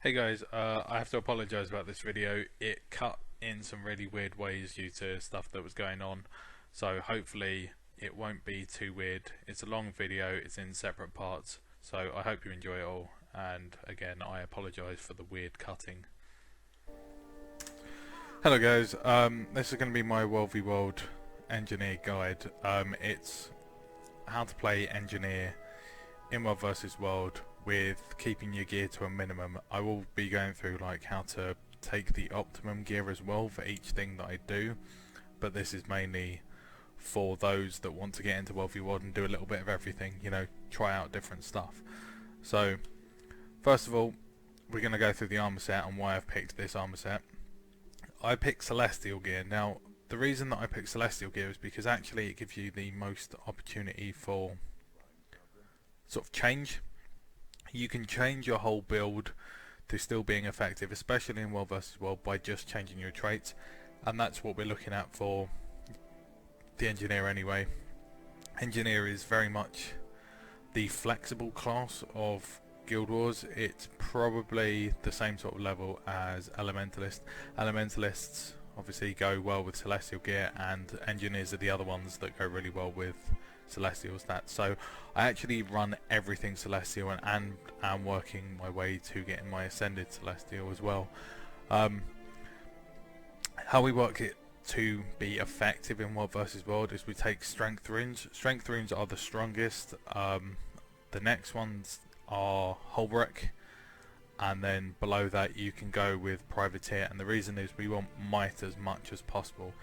Hey guys, I have to apologise about this video. It cut in some really weird ways due to stuff that was going on, so hopefully it won't be too weird. It's a long video, it's in separate parts, so I hope you enjoy it all, and again I apologise for the weird cutting. Hello guys, this is going to be my WvW Engineer guide. It's how to play Engineer in World vs World with keeping your gear to a minimum. I will be going through like how to take the optimum gear as well for each thing that I do, but this is mainly for those that want to get into World v World and do a little bit of everything, you know, try out different stuff. So first of all, we're going to go through the armor set and why I've picked this armor set. I picked Celestial gear. Now the reason that I picked Celestial gear is because actually it gives you the most opportunity for sort of change. You can change your whole build to still being effective, especially in World vs World, by just changing your traits, and that's what we're looking at for the Engineer anyway. Engineer is very much the flexible class of Guild Wars. It's probably the same sort of level as Elementalist. Elementalists obviously go well with Celestial gear, and Engineers are the other ones that go really well with Celestial stats. So I actually run everything Celestial and am working my way to getting my Ascended Celestial as well. How we work it to be effective in World vs World is we take Strength Runes. Strength Runes are the strongest. The next ones are Holbrook, and then below that you can go with Privateer, and the reason is we want Might as much as possible.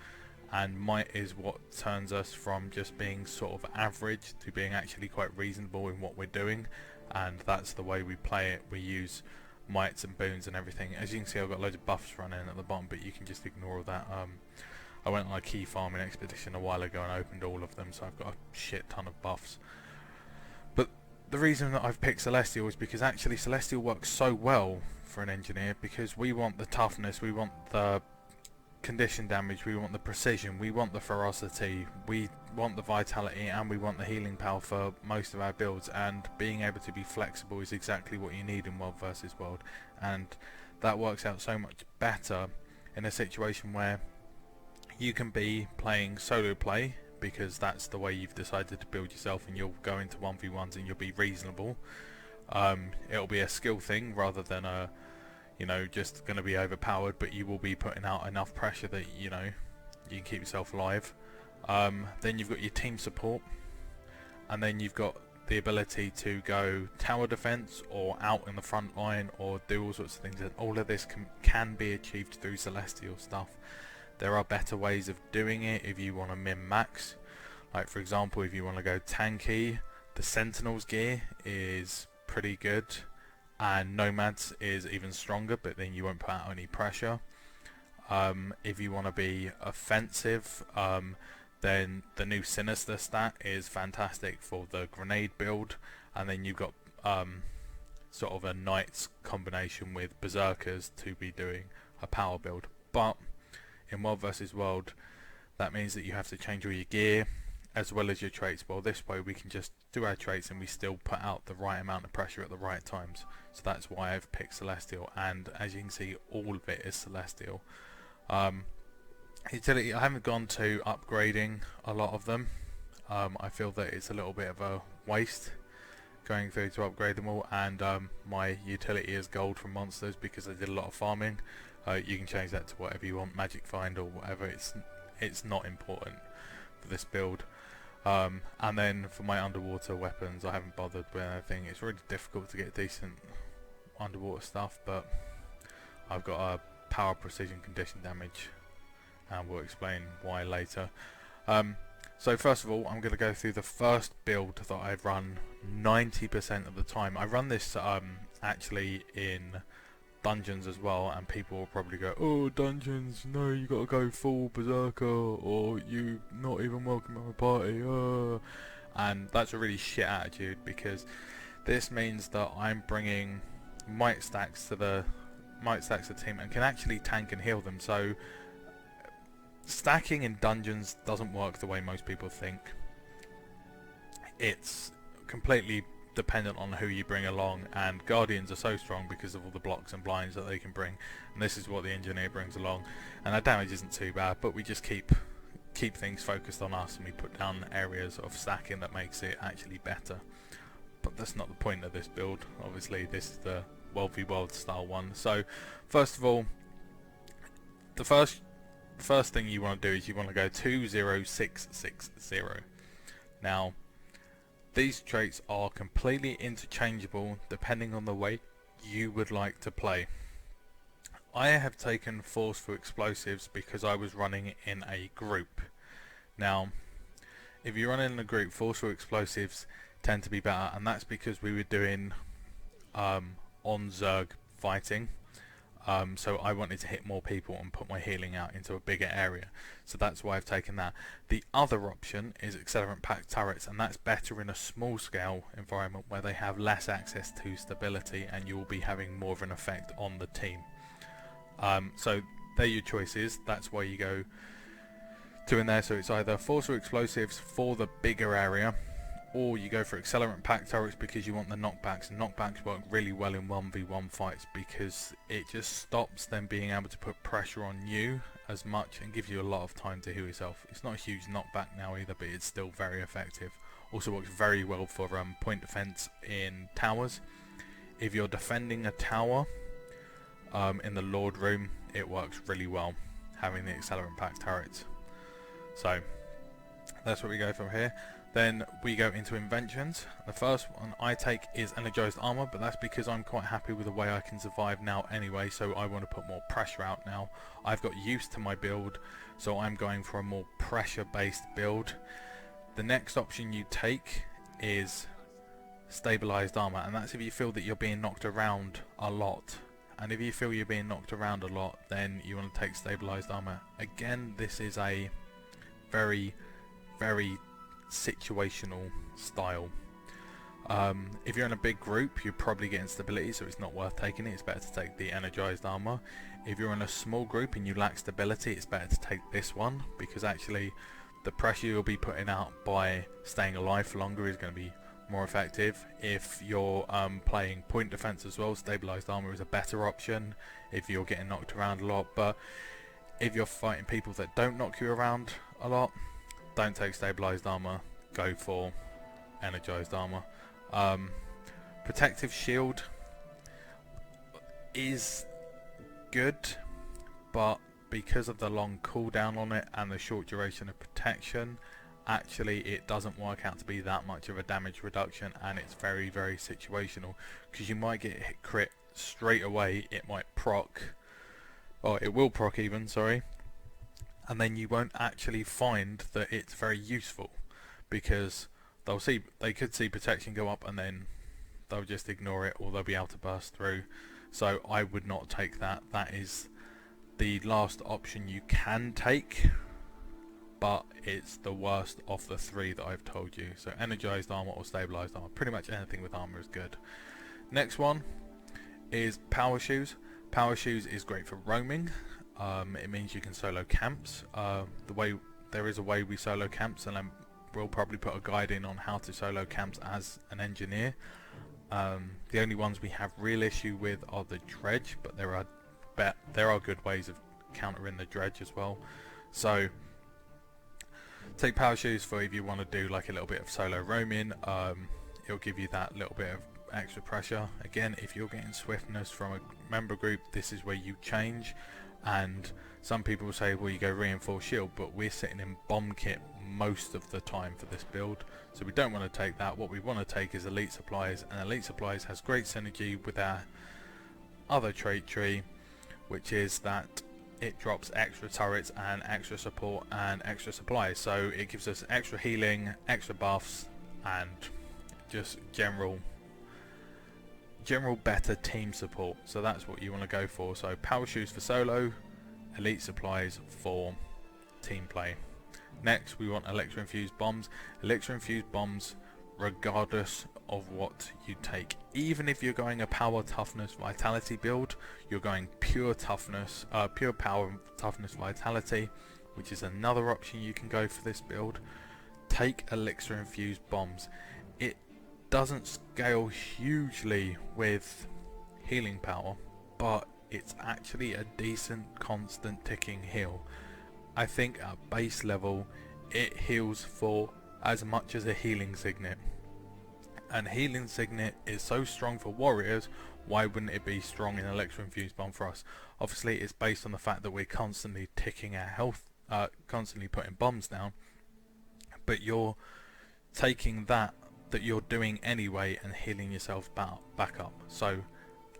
And Might is what turns us from just being sort of average to being actually quite reasonable in what we're doing, and that's the way we play it. We use Mights and Boons and everything. As you can see, I've got loads of buffs running at the bottom, but you can just ignore all that. I went on a key farming expedition a while ago and opened all of them, so I've got a shit ton of buffs. But the reason that I've picked Celestial is because actually Celestial works so well for an Engineer, because we want the toughness, we want the condition damage, we want the precision, we want the ferocity, we want the vitality, and we want the healing power for most of our builds, and being able to be flexible is exactly what you need in World vs World, and that works out so much better in a situation where you can be playing solo play, because that's the way you've decided to build yourself, and you'll go into 1v1s and you'll be reasonable. It'll be a skill thing rather than a, you know, just going to be overpowered, but you will be putting out enough pressure that, you know, you can keep yourself alive. Then you've got your team support, and then you've got the ability to go tower defense or out in the front line or do all sorts of things, and all of this can be achieved through Celestial stuff. There are better ways of doing it if you want to min-max. Like for example, if you want to go tanky, the Sentinel's gear is pretty good, and Nomads is even stronger, but then you won't put out any pressure. If you want to be offensive, then the new Sinister stat is fantastic for the grenade build, and then you've got sort of a Knights combination with Berserkers to be doing a power build. But in World vs World, that means that you have to change all your gear as well as your traits. Well, this way we can just do our traits and we still put out the right amount of pressure at the right times. So that's why I've picked Celestial, and as you can see, all of it is Celestial. Utility, I haven't gone to upgrading a lot of them. I feel that it's a little bit of a waste going through to upgrade them all, and my utility is gold from monsters because I did a lot of farming. You can change that to whatever you want, magic find or whatever. It's not important for this build. And then for my underwater weapons, I haven't bothered with anything. It's really difficult to get decent underwater stuff, but I've got a power, precision, condition damage, and we'll explain why later. So first of all, I'm going to go through the first build that I've run 90% of the time. I run this actually in dungeons as well, and people will probably go, oh, dungeons, no, you gotta go full berserker, or you not even welcome at my party, and that's a really shit attitude, because this means that I'm bringing might stacks to the team and can actually tank and heal them. So stacking in dungeons doesn't work the way most people think. It's completely dependent on who you bring along, and Guardians are so strong because of all the blocks and blinds that they can bring, and this is what the Engineer brings along. And our damage isn't too bad, but we just keep things focused on us, and we put down areas of stacking that makes it actually better. But that's not the point of this build. Obviously this is the World v World style one. So first of all, the first thing you want to do is you want to go 20660. Now these traits are completely interchangeable depending on the way you would like to play. I have taken Forceful Explosives because I was running in a group. Now if you're running in a group, Forceful Explosives tend to be better, and that's because we were doing on Zerg fighting. So I wanted to hit more people and put my healing out into a bigger area, so that's why I've taken that. The other option is Accelerant Pack Turrets, and that's better in a small scale environment where they have less access to stability and you'll be having more of an effect on the team. So they're your choices. That's why you go to in there. So it's either Forceful Explosives for the bigger area, or you go for Accelerant Pack Turrets because you want the knockbacks. And knockbacks work really well in 1v1 fights because it just stops them being able to put pressure on you as much and gives you a lot of time to heal yourself. It's not a huge knockback now either, but it's still very effective. Also works very well for point defense in towers. If you're defending a tower in the Lord room, it works really well having the Accelerant Pack Turrets. So that's what we go from here. Then we go into inventions. The first one I take is Energized Armor, but that's because I'm quite happy with the way I can survive now anyway, so I want to put more pressure out now. I've got used to my build, so I'm going for a more pressure based build. The next option you take is Stabilized Armor, and that's if you feel that you're being knocked around a lot. And if you feel you're being knocked around a lot, then you want to take Stabilized Armor. Again, this is a very, very situational style. If you're in a big group, you're probably getting stability, so it's not worth taking it. It's better to take the Energized Armor. If you're in a small group and you lack stability, it's better to take this one, because actually the pressure you'll be putting out by staying alive for longer is going to be more effective. If you're playing point defense as well, Stabilized Armor is a better option if you're getting knocked around a lot. But if you're fighting people that don't knock you around a lot, don't take Stabilized Armor, go for Energized Armor. Protective Shield is good, but because of the long cooldown on it and the short duration of protection, actually it doesn't work out to be that much of a damage reduction, and it's very, very situational, because you might get hit crit straight away, it might proc, or it will proc even, sorry, and then you won't actually find that it's very useful, because they could see protection go up and then they'll just ignore it, or they'll be able to burst through. So I would not take that. That is the last option you can take, but it's the worst of the three that I've told you. So Energized Armor or Stabilized Armor, pretty much anything with armor is good. Next one is Power Shoes. Power Shoes is great for roaming. It means you can solo camps. There is a way we solo camps, and we'll probably put a guide in on how to solo camps as an engineer. The only ones we have real issue with are the dredge, but there are good ways of countering the dredge as well. So take Power Shoes for if you want to do like a little bit of solo roaming. It'll give you that little bit of extra pressure. Again, if you're getting swiftness from a member group, this is where you change. And some people will say, well, you go Reinforced Shield, but we're sitting in bomb kit most of the time for this build, so we don't want to take that. What we want to take is Elite Supplies, and Elite Supplies has great synergy with our other trait tree, which is that it drops extra turrets and extra support and extra supplies, so it gives us extra healing, extra buffs, and just general better team support. So that's what you want to go for. So Power Shoes for solo, Elite Supplies for team play. Next we want Elixir Infused Bombs. Elixir Infused Bombs, regardless of what you take, even if you're going a power, toughness, vitality build, you're going pure toughness, pure power, toughness, vitality, which is another option you can go for this build. Take Elixir Infused Bombs. doesn't scale hugely with healing power, but it's actually a decent constant ticking heal. I think at base level it heals for as much as a healing signet, and healing signet is so strong for warriors. Why wouldn't it be strong in Electro Infused Bomb for us? Obviously it's based on the fact that we're constantly ticking our health, constantly putting bombs down, but you're taking that you're doing anyway and healing yourself back up. So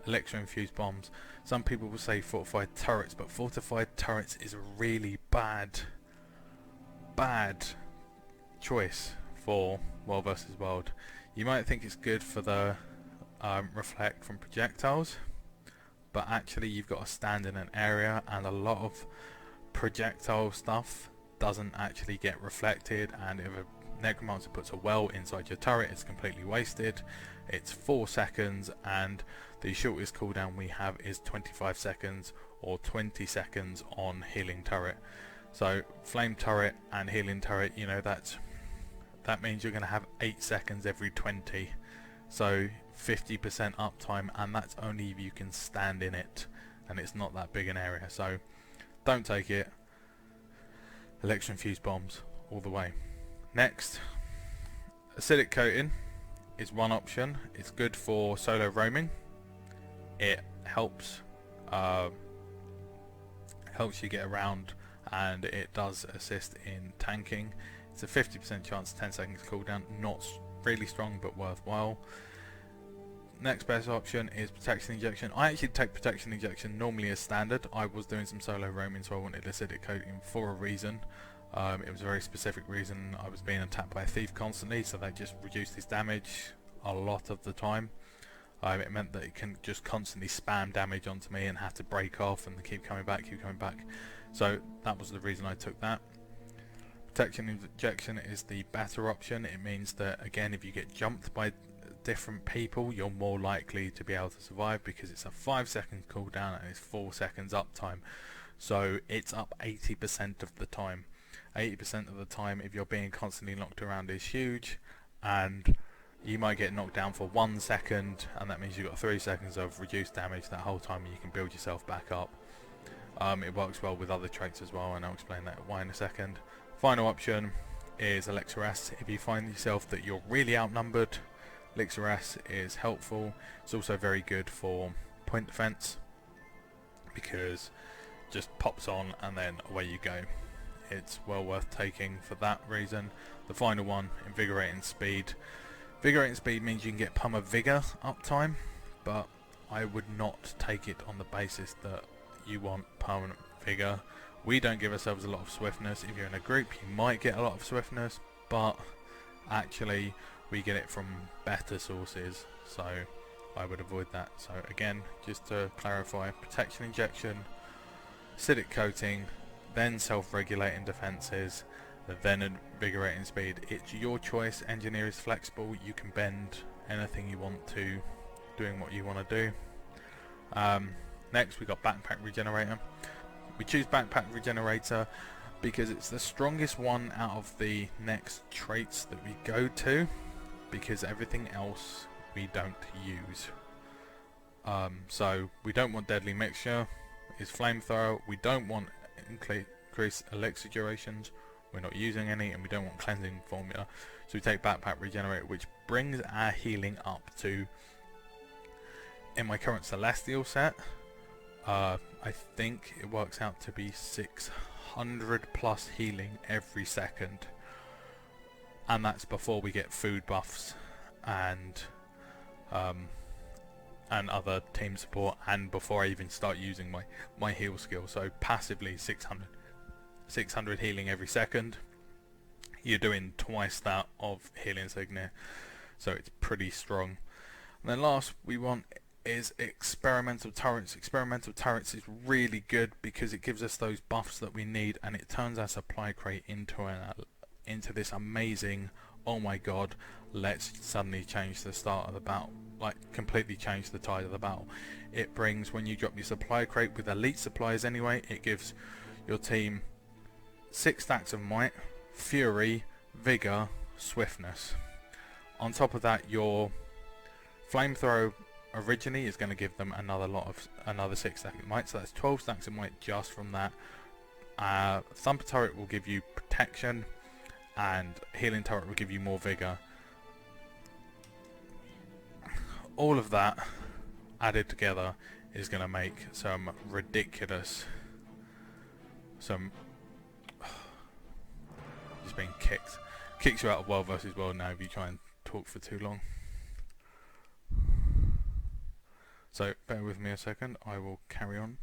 Electro Infused Bombs, some people will say fortified turrets, but fortified turrets is a really bad choice for World versus World. You might think it's good for the reflect from projectiles, but actually you've got to stand in an area, and a lot of projectile stuff doesn't actually get reflected, and if a Necromancer puts a well inside your turret, it's completely wasted. It's 4 seconds, and the shortest cooldown we have is 25 seconds or 20 seconds on healing turret. So flame turret and healing turret, you know, that means you're going to have 8 seconds every 20, so 50% uptime, and that's only if you can stand in it, and it's not that big an area. So don't take it. Electro Infused Bombs all the way. Next, acidic coating is one option. It's good for solo roaming. It helps you get around, and it does assist in tanking. It's a 50% chance, 10 seconds cooldown, not really strong but worthwhile. Next best option is protection injection. I actually take protection injection normally as standard. I was doing some solo roaming, so I wanted acidic coating for a reason. It was a very specific reason. I was being attacked by a thief constantly, so they just reduced his damage a lot of the time. It meant that it can just constantly spam damage onto me and have to break off and keep coming back. So that was the reason I took that. Protection injection is the better option. It means that, again, if you get jumped by different people, you're more likely to be able to survive, because it's a 5 second cooldown and it's 4 seconds uptime. So it's up 80% of the time. 80% of the time, if you're being constantly knocked around, is huge, and you might get knocked down for 1 second, and that means you've got 3 seconds of reduced damage that whole time, and you can build yourself back up. It works well with other traits as well, and I'll explain that why in a second. Final option is Elixir S. If you find yourself that you're really outnumbered, Elixir S is helpful. It's also very good for point defense, because it just pops on and then away you go. It's well worth taking for that reason. The final one, Invigorating Speed. Invigorating Speed means you can get Pummer Vigor uptime, but I would not take it on the basis that you want permanent Vigor. We don't give ourselves a lot of swiftness. If you're in a group, you might get a lot of swiftness, but actually we get it from better sources, so I would avoid that. So again, just to clarify, protection injection, acidic coating, then self-regulating defenses, then invigorating speed. It's your choice. Engineer is flexible. You can bend anything you want to, doing what you want to do. Next we got Backpack Regenerator. We choose Backpack Regenerator because it's the strongest one out of the next traits that we go to, because everything else we don't use. So we don't want Deadly Mixture, is Flamethrower. We don't want increase elixir durations, we're not using any, and we don't want Cleansing Formula, so we take Backpack Regenerator, which brings our healing up to, in my current Celestial set, I think it works out to be 600 plus healing every second, and that's before we get food buffs and other team support, and before I even start using my heal skill. So passively 600 healing every second. You're doing twice that of healing signet, so it's pretty strong. And then last we want is experimental turrets. Experimental turrets is really good because it gives us those buffs that we need, and it turns our supply crate into this amazing, oh my god, let's suddenly change the start of the battle, like completely change the tide of the battle. It brings, when you drop your supply crate with elite supplies anyway, it gives your team 6 stacks of might, fury, vigor, swiftness. On top of that, your flamethrower originally is going to give them another 6 stacks of might, so that's 12 stacks of might just from that. Thumper turret will give you protection, and healing turret will give you more vigor. All of that added together is going to make some ridiculous, just being kicks you out of world versus world now if you try and talk for too long. So bear with me a second, I will carry on.